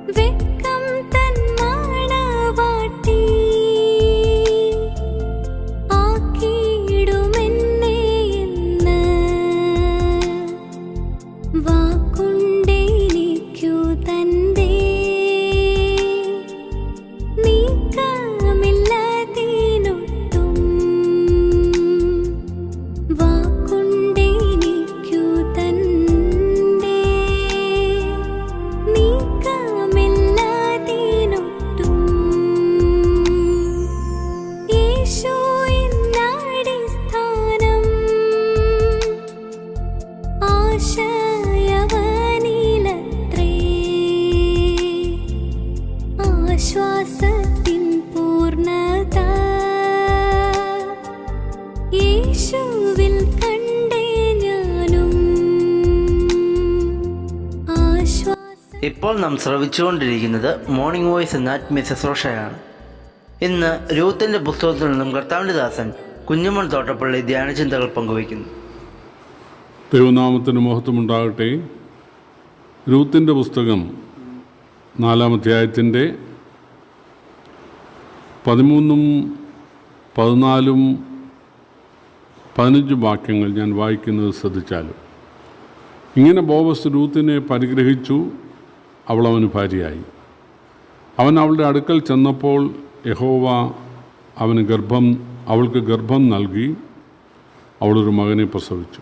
വെക്കം തൻ മാണവാട്ടി ആക്കിയിടുമെന്നെ എന്ന് വാക്കുണ്ടെനിക്കു തന്റെ നീക്കമില്ലതിനൊട്ടും വാക്കുണ്ടെനിക്കു തന്റെ നീക്കമില്ലതിനൊട്ടും യേശു എന്നടിസ്ഥാനം ആശയവനിലത്രേ ആശ്വാസത്തിൻ പൂർണ്ണത യേശുവിൽ കണ്ടേ ഞാനും ആശ്വാസം. ഇപ്പോൾ നാം ശ്രവിച്ചുകൊണ്ടിരിക്കുന്നത് മോർണിംഗ് വോയിസ് എന്ന ആത്മീയ ശുശ്രൂഷയാണ്. ഇന്ന് രൂത്തിന്റെ പുസ്തകത്തിൽ നിന്നും കർത്താവിൻ്റെ ദാസൻ കുഞ്ഞുമോൻ തോട്ടപ്പള്ളി ധ്യാനചിന്തകൾ പങ്കുവയ്ക്കുന്നു. ദൈവനാമത്തിന് മഹത്വമുണ്ടാകട്ടെ. രൂത്തിൻ്റെ പുസ്തകം 4-ാം അധ്യായത്തിൻ്റെ 13, 14, 15 വാക്യങ്ങൾ ഞാൻ വായിക്കുന്നത് ശ്രദ്ധിച്ചാലും, ഇങ്ങനെ ബോവസ് രൂത്തിനെ പരിഗ്രഹിച്ചു, അവൾ അവന് ഭാര്യയായി. അവൻ അവളുടെ അടുക്കൽ ചെന്നപ്പോൾ യഹോവ അവൾക്ക് ഗർഭം നൽകി, അവളൊരു മകനെ പ്രസവിച്ചു.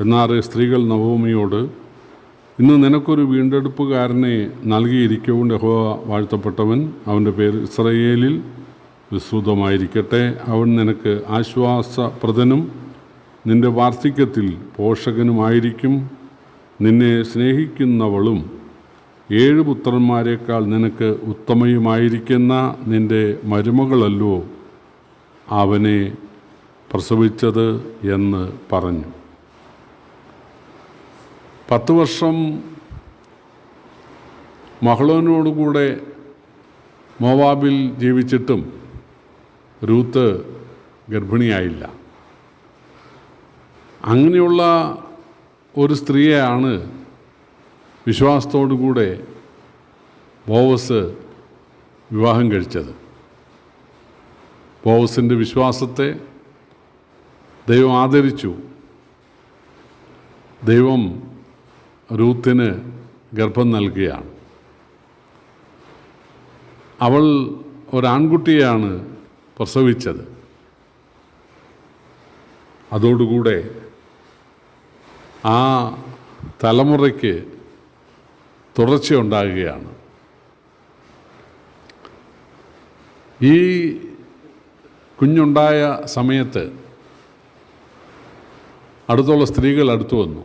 എന്നാൽ സ്ത്രീകൾ നവോമിയോട്, ഇന്ന് നിനക്കൊരു വീണ്ടെടുപ്പുകാരനെ നൽകിയിരിക്കൊണ്ട് യഹോവ വാഴ്ത്തപ്പെട്ടവൻ, അവൻ്റെ പേര് ഇസ്രായേലിൽ വിസ്തൃതമായിരിക്കട്ടെ. അവൻ നിനക്ക് ആശ്വാസപ്രദനും നിൻ്റെ വാർദ്ധക്യത്തിൽ പോഷകനുമായിരിക്കും. നിന്നെ സ്നേഹിക്കുന്നവളും 7 പുത്രന്മാരെക്കാൾ നിനക്ക് ഉത്തമയുമായിരിക്കുന്ന നിൻ്റെ മരുമകളല്ലോ അവനെ പ്രസവിച്ചത് എന്ന് പറഞ്ഞു. 10 വർഷം മഹ്ലോനോടുകൂടെ മോവാബിൽ ജീവിച്ചിട്ടും രൂത്ത് ഗർഭിണിയായില്ല. അങ്ങനെയുള്ള ഒരു സ്ത്രീയെയാണ് വിശ്വാസത്തോടുകൂടെ ബോവസ് വിവാഹം കഴിച്ചത്. ബോവസിൻ്റെ വിശ്വാസത്തെ ദൈവം ആദരിച്ചു. ദൈവം രൂത്തിന് ഗർഭം നൽകുകയാണ്. അവൾ ഒരാൺകുട്ടിയാണ് പ്രസവിച്ചത്. അതോടുകൂടെ ആ തലമുറയ്ക്ക് തുടർച്ചയുണ്ടാകുകയാണ്. ഈ കുഞ്ഞുണ്ടായ സമയത്ത് അടുത്തുള്ള സ്ത്രീകൾ അടുത്തു വന്നു.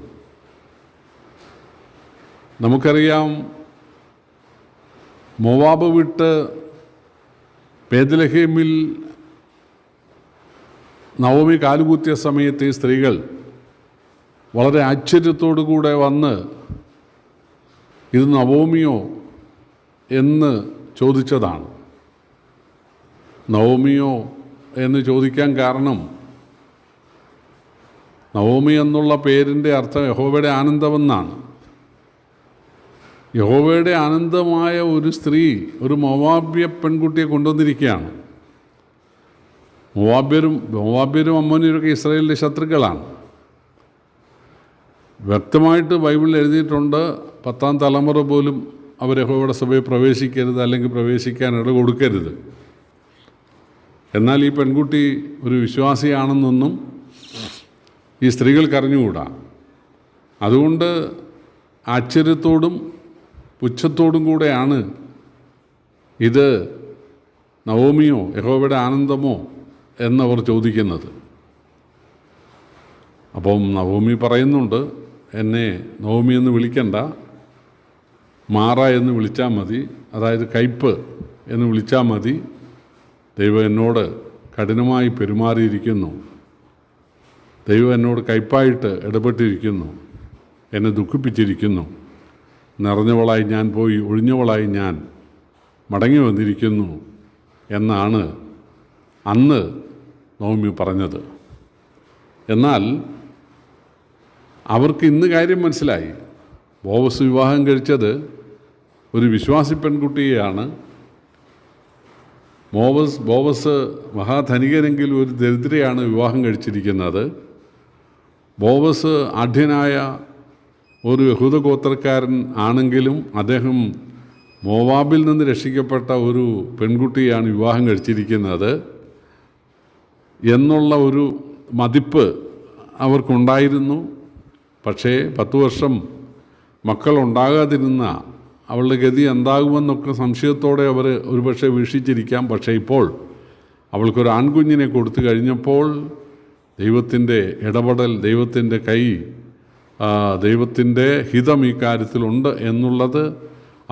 നമുക്കറിയാം, മോവാബ് വിട്ട് ബേത്ലഹേമിൽ നവോമി കാലുകുത്തിയ സമയത്ത് ഈ സ്ത്രീകൾ വളരെ ആശ്ചര്യത്തോടുകൂടെ വന്ന്, ഇത് നവോമിയോ എന്ന് ചോദിച്ചതാണ്. നവോമിയോ എന്ന് ചോദിക്കാൻ കാരണം, നവോമി എന്നുള്ള പേരിൻ്റെ അർത്ഥം യഹോവയുടെ ആനന്ദമെന്നാണ്. യഹോവയുടെ ആനന്ദമായ ഒരു സ്ത്രീ ഒരു മോവാബ്യ പെൺകുട്ടിയെ കൊണ്ടുവന്നിരിക്കുകയാണ്. മോവാബ്യരും അമ്മോന്യരൊക്കെ ഇസ്രായേലിൻ്റെ ശത്രുക്കളാണ്. വ്യക്തമായിട്ട് ബൈബിളിൽ എഴുതിയിട്ടുണ്ട്, 10ാം തലമുറ പോലും അവർ യഹോവയുടെ സഭയിൽ പ്രവേശിക്കരുത്, അല്ലെങ്കിൽ പ്രവേശിക്കാൻ ഇട കൊടുക്കരുത്. എന്നാൽ ഈ പെൺകുട്ടി ഒരു വിശ്വാസിയാണെന്നൊന്നും ഈ സ്ത്രീകൾക്ക് അറിഞ്ഞുകൂടാ. അതുകൊണ്ട് ആശ്ചര്യത്തോടും പുച്ഛത്തോടും കൂടെയാണ് ഇത് നവോമിയോ യഹോവയുടെ ആനന്ദമോ എന്നവർ ചോദിക്കുന്നത്. അപ്പം നവോമി പറയുന്നുണ്ട്, എന്നെ നവോമി എന്ന് വിളിക്കണ്ട, മാറ എന്ന് വിളിച്ചാൽ മതി, അതായത് കയ്പ് എന്ന് വിളിച്ചാൽ മതി. ദൈവം എന്നോട് കഠിനമായി പെരുമാറിയിരിക്കുന്നു, ദൈവം എന്നോട് കയ്പായിട്ട് ഇടപെട്ടിരിക്കുന്നു, എന്നെ ദുഃഖിപ്പിച്ചിരിക്കുന്നു. നിറഞ്ഞവളായി ഞാൻ പോയി ഒഴിഞ്ഞവളായി ഞാൻ മടങ്ങി വന്നിരിക്കുന്നു എന്നാണ് അന്ന് നവോമി പറഞ്ഞത്. എന്നാൽ അവർക്ക് ഇന്ന് കാര്യം മനസ്സിലായി. ബോവസ് വിവാഹം കഴിച്ചത് ഒരു വിശ്വാസി പെൺകുട്ടിയെയാണ് ബോവസ് മഹാധനികനെങ്കിലും ഒരു ദരിദ്രയാണ് വിവാഹം കഴിച്ചിരിക്കുന്നത്. ബോവസ് ആഢ്യനായ ഒരു യഹൂദ ഗോത്രക്കാരൻ ആണെങ്കിലും അദ്ദേഹം മോവാബിൽ നിന്ന് രക്ഷിക്കപ്പെട്ട ഒരു പെൺകുട്ടിയാണ് വിവാഹം കഴിച്ചിരിക്കുന്നത് എന്നുള്ള ഒരു മതിപ്പ് അവർക്കുണ്ടായിരുന്നു. പക്ഷേ 10 വർഷം മക്കളുണ്ടാകാതിരുന്ന അവളുടെ ഗതി എന്താകുമെന്നൊക്കെ സംശയത്തോടെ അവർ ഒരുപക്ഷെ വീക്ഷിച്ചിരിക്കാം. പക്ഷേ ഇപ്പോൾ അവൾക്കൊരു ആൺകുഞ്ഞിനെ കൊടുത്തു കഴിഞ്ഞപ്പോൾ ദൈവത്തിൻ്റെ ഇടപെടൽ, ദൈവത്തിൻ്റെ കൈ, ദൈവത്തിൻ്റെ ഹിതം ഈ കാര്യത്തിലുണ്ട് എന്നുള്ളത്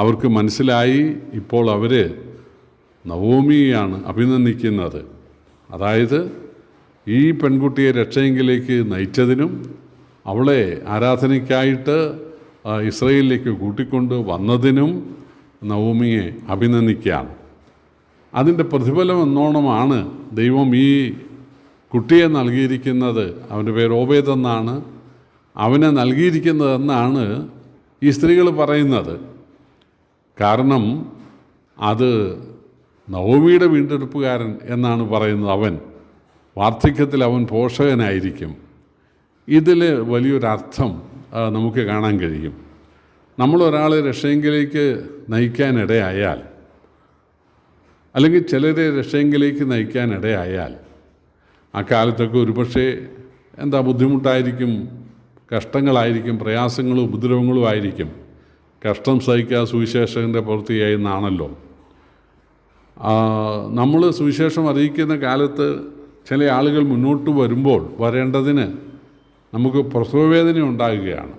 അവർക്ക് മനസ്സിലായി. ഇപ്പോൾ അവർ നവോമിയെയാണ് അഭിനന്ദിക്കുന്നത്. അതായത് ഈ പെൺകുട്ടിയെ രക്ഷയെങ്കിലേക്ക് നയിച്ചതിനും അവളെ ആരാധനയ്ക്കായിട്ട് ഇസ്രയേലിലേക്ക് കൂട്ടിക്കൊണ്ട് വന്നതിനും നവോമിയെ അഭിനന്ദിക്കുകയാണ്. അതിൻ്റെ പ്രതിഫലം എന്നോണമാണ് ദൈവം ഈ കുട്ടിയെ നൽകിയിരിക്കുന്നത്. അവൻ്റെ പേര് ഓബേദ് എന്നാണ്. അവനെ നൽകിയിരിക്കുന്നതെന്നാണ് ഈ സ്ത്രീകൾ പറയുന്നത്. കാരണം അത് നവോമിയുടെ വീണ്ടെടുപ്പുകാരൻ എന്നാണ് പറയുന്നത്. അവൻ വാർദ്ധക്യത്തിൽ അവൻ പോഷകനായിരിക്കും. ഇതിൽ വലിയൊരർത്ഥം നമുക്ക് കാണാൻ കഴിയും. നമ്മളൊരാളെ രക്ഷയെങ്കിലേക്ക് നയിക്കാനിടയായാൽ, അല്ലെങ്കിൽ ചിലരെ രക്ഷയെങ്കിലേക്ക് നയിക്കാനിടയായാൽ, ആ കാലത്തൊക്കെ ഒരുപക്ഷെ ബുദ്ധിമുട്ടായിരിക്കും, കഷ്ടങ്ങളായിരിക്കും, പ്രയാസങ്ങളും ഉപദ്രവങ്ങളും ആയിരിക്കും. കഷ്ടം സഹിക്കുക സുവിശേഷകൻ്റെ പ്രവൃത്തിയായി എന്നാണല്ലോ. നമ്മൾ സുവിശേഷം അറിയിക്കുന്ന കാലത്ത് ചില ആളുകൾ മുന്നോട്ട് വരുമ്പോൾ വരേണ്ടതിന് നമുക്ക് പ്രസവവേദന ഉണ്ടാകുകയാണ്.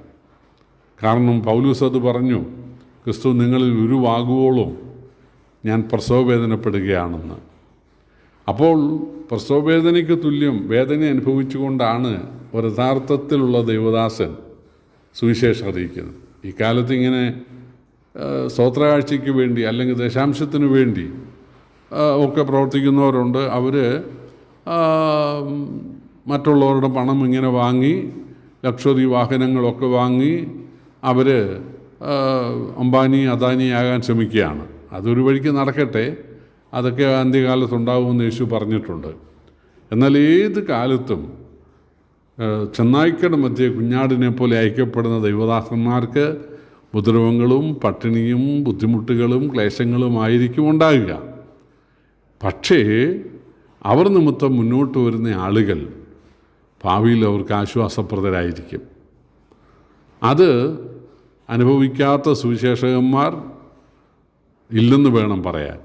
കാരണം പൗലൂസ് അത് പറഞ്ഞു, ക്രിസ്തു നിങ്ങളിൽ ഉരുവാകുവോളം ഞാൻ പ്രസവവേദനപ്പെടുകയാണെന്ന്. അപ്പോൾ പ്രസവവേദനയ്ക്ക് തുല്യം വേദന അനുഭവിച്ചുകൊണ്ടാണ് ഒരു യഥാർത്ഥത്തിലുള്ള ദൈവദാസൻ സുവിശേഷം അറിയിക്കുന്നത്. ഈ കാലത്ത് ഇങ്ങനെ സ്തോത്രകാഴ്ചയ്ക്ക് വേണ്ടി അല്ലെങ്കിൽ ദശാംശത്തിന് വേണ്ടി ഒക്കെ പ്രവർത്തിക്കുന്നവരുണ്ട്. അവർ മറ്റുള്ളവരുടെ പണം ഇങ്ങനെ വാങ്ങി ലക്ഷറി വാഹനങ്ങളൊക്കെ വാങ്ങി അവർ അംബാനി അദാനിയാകാൻ ശ്രമിക്കുകയാണ്. അതൊരു വഴിക്ക് നടക്കട്ടെ, അതൊക്കെ അന്ത്യകാലത്തുണ്ടാകുമെന്ന് യേശു പറഞ്ഞിട്ടുണ്ട്. എന്നാൽ ഏത് കാലത്തും ചെന്നായ്ക്കയുടെ മധ്യേ കുഞ്ഞാടിനെ പോലെ അയക്കപ്പെടുന്ന ദൈവദാസന്മാർക്ക് ഉപദ്രവങ്ങളും പട്ടിണിയും ബുദ്ധിമുട്ടുകളും ക്ലേശങ്ങളും ആയിരിക്കും ഉണ്ടാകുക. പക്ഷേ അവർ നിമിത്തം മുന്നോട്ട് വരുന്ന ആളുകൾ ഭാവിയിൽ അവർക്ക് ആശ്വാസപ്രദരായിരിക്കും. അത് അനുഭവിക്കാത്ത സുവിശേഷകന്മാർ ഇല്ലെന്ന് വേണം പറയാൻ.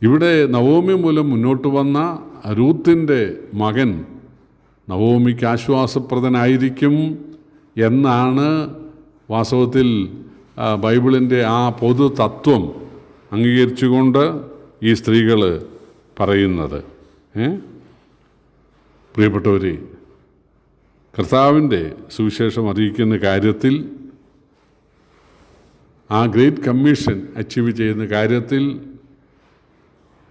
ഇവിടെ നവോമി മൂലം മുന്നോട്ട് വന്ന രൂത്തിൻ്റെ മകൻ നവോമിക്ക് ആശ്വാസപ്രദനായിരിക്കും എന്നാണ് വാസ്തവത്തിൽ ബൈബിളിൻ്റെ ആ പൊതു തത്വം അംഗീകരിച്ചുകൊണ്ട് ഈ സ്ത്രീകൾ പറയുന്നത്. പ്രിയപ്പെട്ടവരെ, കർത്താവിൻ്റെ സുവിശേഷം അറിയിക്കുന്ന കാര്യത്തിൽ, ആ ഗ്രേറ്റ് കമ്മീഷൻ അച്ചീവ് ചെയ്യുന്ന കാര്യത്തിൽ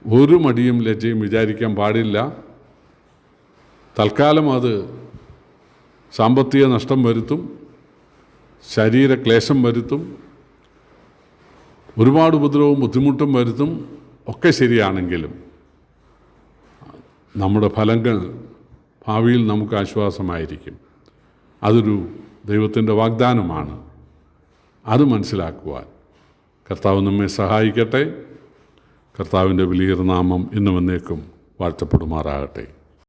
ഒരു മടിയും ലജ്ജയും വിചാരിക്കാൻ പാടില്ല. തൽക്കാലം അത് സാമ്പത്തിക നഷ്ടം വരുത്തും, ശരീരക്ലേശം വരുത്തും, ഒരുപാട് ഉപദ്രവവും ബുദ്ധിമുട്ടും വരുത്തും. ഒക്കെ ശരിയാണെങ്കിലും നമ്മുടെ ഫലങ്ങൾ ഭാവിയിൽ നമുക്ക് ആശ്വാസമായിരിക്കും. അതൊരു ദൈവത്തിൻ്റെ വാഗ്ദാനമാണ്. അത് മനസ്സിലാക്കുവാൻ കർത്താവ് നമ്മെ സഹായിക്കട്ടെ. കർത്താവിൻ്റെ വലിയ നാമം ഇന്നും എന്നേക്കും വാഴ്ത്തപ്പെടുമാറാകട്ടെ.